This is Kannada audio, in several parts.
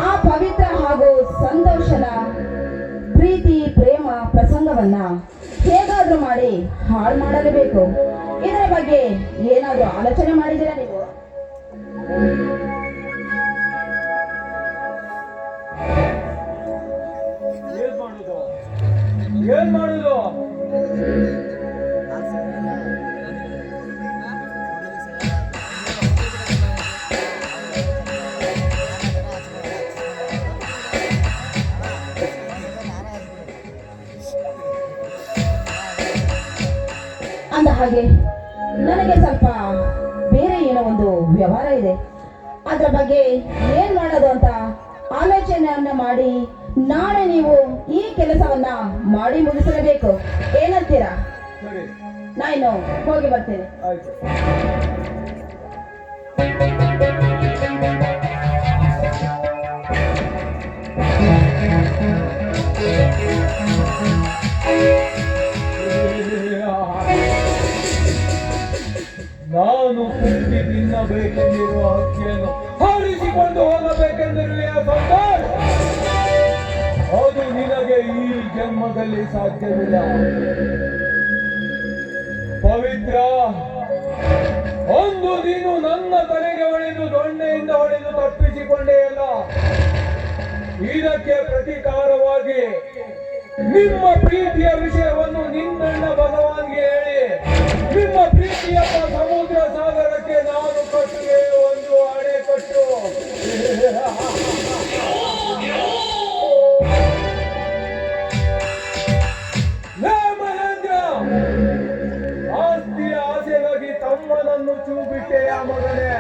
ಆ ಪವಿತ್ರ ಹಾಗೂ ಸಂತೋಷದ ಪ್ರೀತಿ ಪ್ರೇಮ ಪ್ರಸಂಗವನ್ನ ಹೇಗಾದ್ರೂ ಮಾಡಿ ಹಾಳು ಮಾಡಲೇಬೇಕು. ಇದರ ಬಗ್ಗೆ ಏನಾದ್ರೂ ಆಲೋಚನೆ ಮಾಡಿದ್ದೀರಾ ನೀವು? ಏನ್ ಮಾಡುದು? ಅಂದ ಹಾಗೆ ನನಗೆ ಸ್ವಲ್ಪ ಬೇರೆ ಏನೋ ಒಂದು ವ್ಯವಹಾರ ಇದೆ. ಅದರ ಬಗ್ಗೆ ಏನ್ ಮಾಡೋದು ಅಂತ ಆಲೋಚನೆಯನ್ನ ಮಾಡಿ ನಾಳೆ ನೀವು ಈ ಕೆಲಸವನ್ನ ಮಾಡಿ ಮುಗಿಸಲೇಬೇಕು. ಏನಂತೀರಾ? ನಾನು ಹೋಗಿ ಬರ್ತೇನೆ. ನಾನು ಕುಂಟಿ ತಿನ್ನಬೇಕೆಂದಿರುವ ಹಕ್ಕಿಯನ್ನು ಹಾರಿಸಿಕೊಂಡು ಹೋಗಬೇಕೆಂದಿರುವ ಸಂತೋಷ್, ಅದು ನಿನಗೆ ಈ ಜನ್ಮದಲ್ಲಿ ಸಾಧ್ಯವಿಲ್ಲ. ಪವಿತ್ರ, ಒಂದು ನೀನು ನನ್ನ ತಲೆಗೆ ಹೊಡೆದು ದೊಣ್ಣೆಯಿಂದ ಹೊಡೆದು ತಪ್ಪಿಸಿಕೊಂಡೆಯಲ್ಲ, ಇದಕ್ಕೆ ಪ್ರತೀಕಾರವಾಗಿ ನಿಮ್ಮ ಪ್ರೀತಿಯ ವಿಷಯವನ್ನು ನಿನ್ನಣ್ಣ ಭಗವಾನ್ಗೆ ಹೇಳಿ ನಿಮ್ಮ ಪ್ರೀತಿಯ ಸಮುದ್ರ ಸಾಗರಕ್ಕೆ ನಾನು ಕಟ್ಟುವೆ ಒಂದು ಅಣೆಕಟ್ಟು. ಮಹೇಂದ್ರ, ಆಸ್ತಿಯ ಆಸೆಗಾಗಿ ತಮ್ಮನನ್ನು ಚೂಬಿಟ್ಟೆಯ ಮಗನೇ,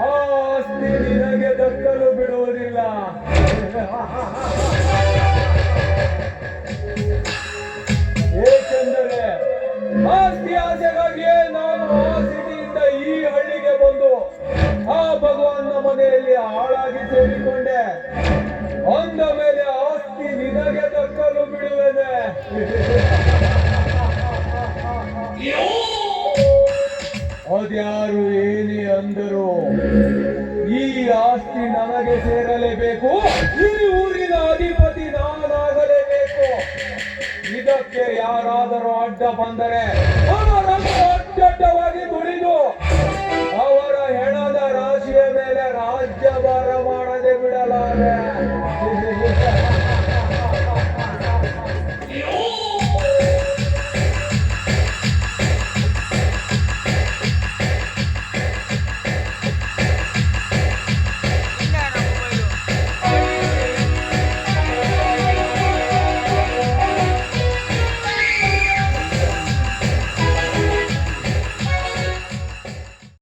ಆ ಆಸ್ತಿ ನಿನಗೆ ದಕ್ಕಲು ಬಿಡುವುದಿಲ್ಲ. ಏಕೆಂದರೆ ಆಸ್ತಿ ಆಸೆಗಾಗಿಯೇ ನಾನು ಆ ಸಿಟಿಯಿಂದ ಈ ಹಳ್ಳಿಗೆ ಬಂದು ಆ ಭಗವಾನ್ನ ಮನೆಯಲ್ಲಿ ಹಾಳಾಗಿ ಸೇರಿಕೊಂಡೆ. ಅಂದ ಮೇಲೆ ಆಸ್ತಿ ನಿನಗೆ ದಕ್ಕಲು ಬಿಡುವೆನೆ. ಅದ್ಯಾರು ಏನೇ ಅಂದರು, ಈ ಆಸ್ತಿ ನನಗೆ ಸೇರಲೇಬೇಕು. ಈ ಊರಿನ ಅಧಿಪತಿ ನಾನಾಗಲೇಬೇಕು. ಇದಕ್ಕೆ ಯಾರಾದರೂ ಅಡ್ಡ ಬಂದರೆ ಅವರನ್ನು ಅಡ್ಡಡ್ಡವಾಗಿ ಮುರಿದು ಅವರ ಹೆಣದ ರಾಶಿಯ ಮೇಲೆ ರಾಜ್ಯಭಾರ ಮಾಡದೆ ಬಿಡಲಾರೆ.